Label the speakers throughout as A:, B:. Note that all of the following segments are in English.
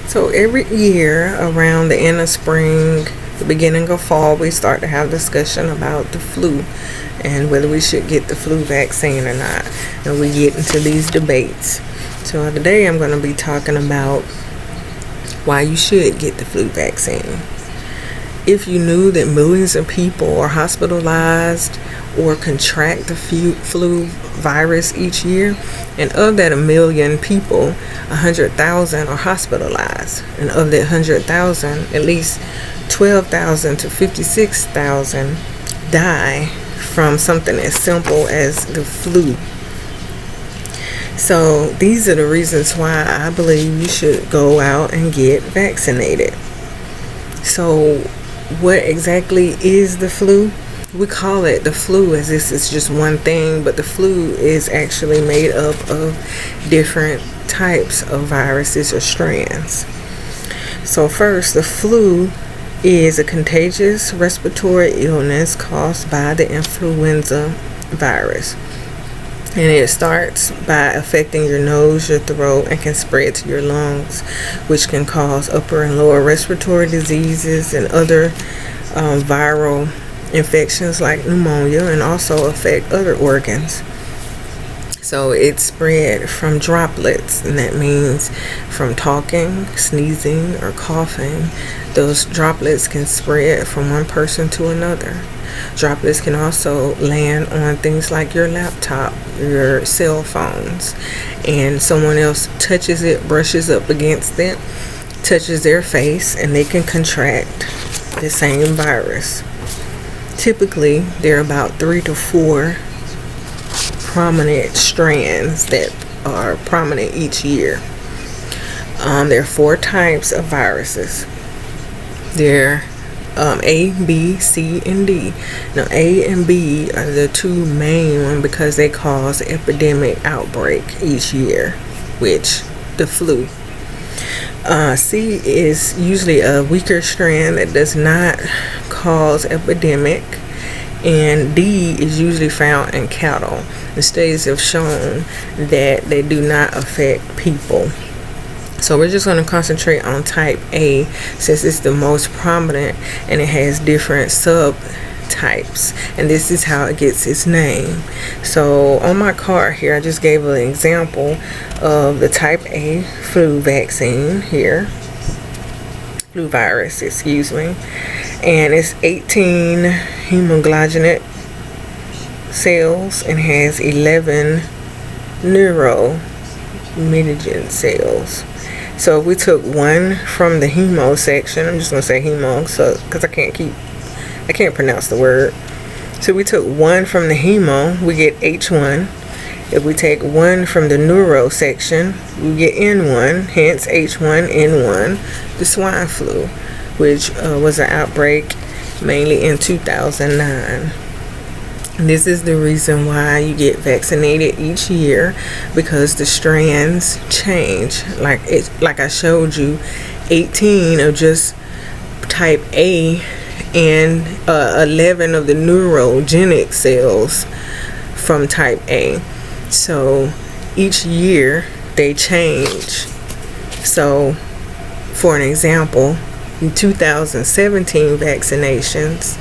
A: So every year around the end of spring, the beginning of fall, we start to have discussion about the flu and whether we should get the flu vaccine or not. And we get into these debates. So today I'm going to be talking about why you should get the flu vaccine. If you knew that millions of people are hospitalized or contract the flu virus each year, and of that 1 million people, 100,000 are hospitalized, and of that 100,000, at least 12,000 to 56,000 die from something as simple as the flu. So these are the reasons why I believe you should go out and get vaccinated. So what exactly is the flu? We call it the flu as if it's just one thing, but the flu is actually made up of different types of viruses or strands. So first, the flu is a contagious respiratory illness caused by the influenza virus. And it starts by affecting your nose, your throat, and can spread to your lungs, which can cause upper and lower respiratory diseases and other viral infections like pneumonia, and also affect other organs. So it's spread from droplets, and that means from talking, sneezing, or coughing. Those droplets can spread from one person to another. Droplets can also land on things like your laptop, your cell phones, and someone else touches it, brushes up against it, touches their face, and they can contract the same virus. Typically, there are about 3 to 4 prominent strands that are prominent each year. There are 4 types of viruses. There are A, B, C, and D. Now, A and B are the 2 main ones because they cause epidemic outbreak each year, which the flu. C is usually a weaker strand that does not cause epidemic, and D is usually found in cattle. The studies have shown that they do not affect people. So we're just going to concentrate on type A since it's the most prominent and it has different subtypes, and this is how it gets its name. So on my card here, I just gave an example of the type A flu vaccine here, flu virus, excuse me, and it's 18 hemogloginate cells and has 11 neuromitogen cells. So if we took one from the hemo section, I'm just going to say hemo so because I can't pronounce the word. So we took one from the hemo, we get H1. If we take one from the neuro section, we get N1, hence H1N1, the swine flu, which was an outbreak mainly in 2009. This is the reason why you get vaccinated each year, because the strands change. Like I showed you, 18 of just type A and 11 of the neurogenic cells from type A. So each year they change. So for an example, in 2017 vaccinations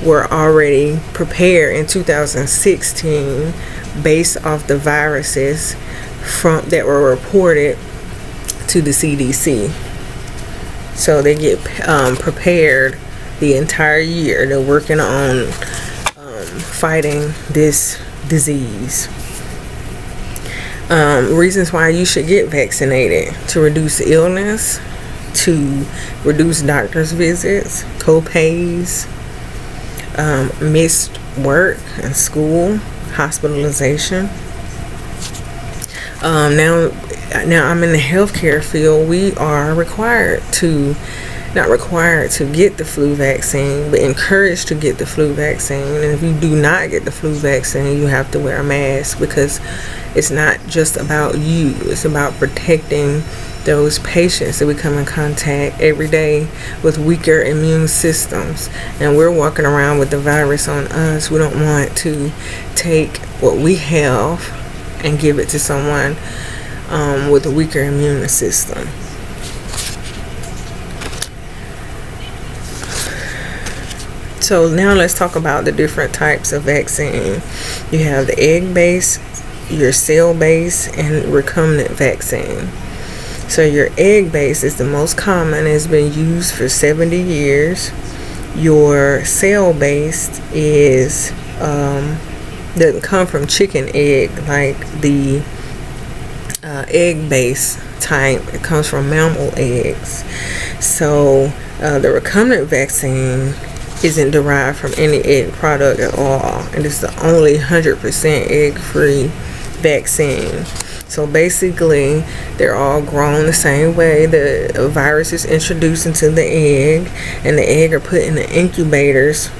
A: were already prepared in 2016 based off the viruses that were reported to the CDC. So they get prepared the entire year. They're working on fighting this disease. Reasons why you should get vaccinated: to reduce illness, to reduce doctor's visits, co-pays, missed work and school, hospitalization. Now I'm in the healthcare field. We are not required to get the flu vaccine, but encouraged to get the flu vaccine. And if you do not get the flu vaccine, you have to wear a mask, because it's not just about you. It's about protecting those patients that we come in contact every day with weaker immune systems, and we're walking around with the virus on us. We don't want to take what we have and give it to someone with a weaker immune system. So now let's talk about the different types of vaccine. You have the egg-based, your cell-based, and recombinant vaccine. So your egg-based is the most common. It's been used for 70 years. Your cell-based is doesn't come from chicken egg like the egg-based type. It comes from mammal eggs. So the recombinant vaccine isn't derived from any egg product at all, and it's the only 100% egg-free vaccine. So basically, they're all grown the same way. The virus is introduced into the egg, and the egg are put in the incubators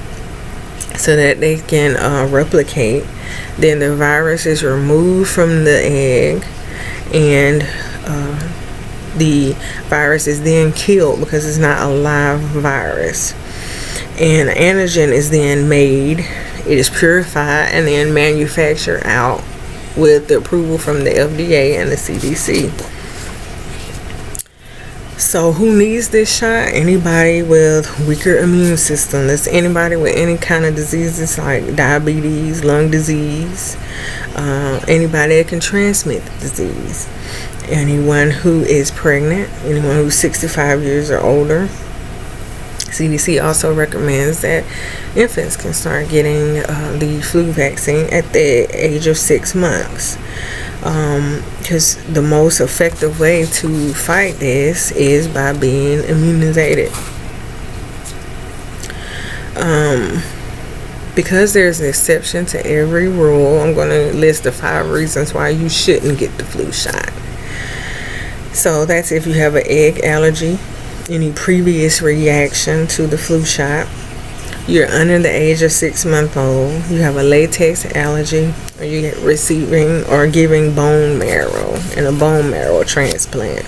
A: so that they can replicate. Then the virus is removed from the egg, and the virus is then killed because it's not a live virus. And antigen is then made, it is purified, and then manufactured out with the approval from the FDA and the CDC. So who needs this shot? Anybody with weaker immune system. That's anybody with any kind of diseases like diabetes, lung disease, anybody that can transmit the disease, anyone who is pregnant, anyone who's 65 years or older. CDC also recommends that infants can start getting the flu vaccine at the age of 6 months, because the most effective way to fight this is by being immunized. Because there's an exception to every rule, I'm going to list the 5 reasons why you shouldn't get the flu shot. So that's if you have an egg allergy, any previous reaction to the flu shot, you're under the age of 6 months old, you have a latex allergy, or you're receiving or giving bone marrow and a bone marrow transplant.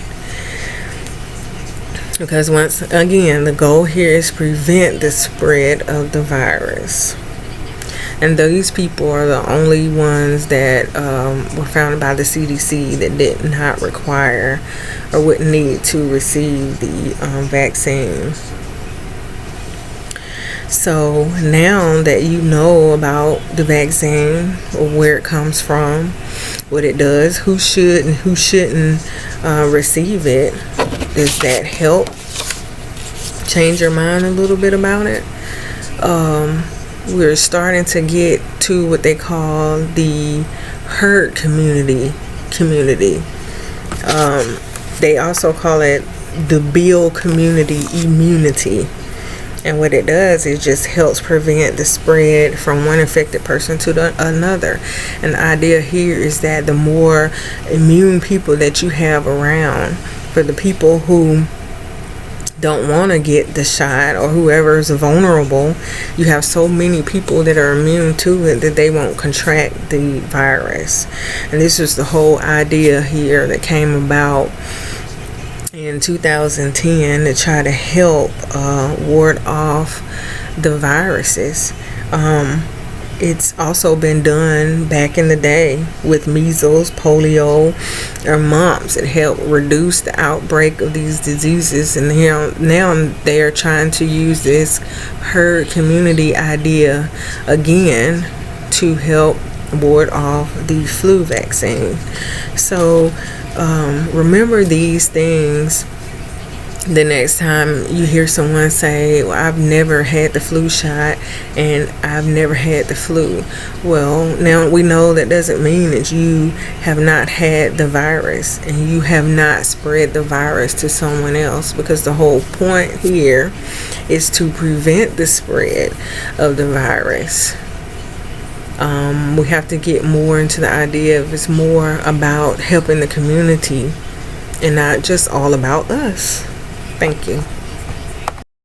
A: Because once again, the goal here is prevent the spread of the virus. And these people are the only ones that were found by the CDC that did not require or would need to receive the vaccine. So now that you know about the vaccine, or where it comes from, what it does, who should and who shouldn't receive it, does that help change your mind a little bit about it? We're starting to get to what they call the herd community. They also call it the Bill community immunity. And what it does is just helps prevent the spread from one infected person to another. And the idea here is that the more immune people that you have around, for the people who don't want to get the shot or whoever is vulnerable, you have so many people that are immune to it that they won't contract the virus. And this is the whole idea here that came about in 2010 to try to help ward off the viruses. It's also been done back in the day with measles, polio, or mumps. It helped reduce the outbreak of these diseases, and now they are trying to use this herd community idea again to help ward off the flu vaccine. So remember these things the next time you hear someone say, well, I've never had the flu shot and I've never had the flu. Well, now we know that doesn't mean that you have not had the virus and you have not spread the virus to someone else, because the whole point here is to prevent the spread of the virus. We have to get more into the idea of it's more about helping the community and not just all about us. Thank you.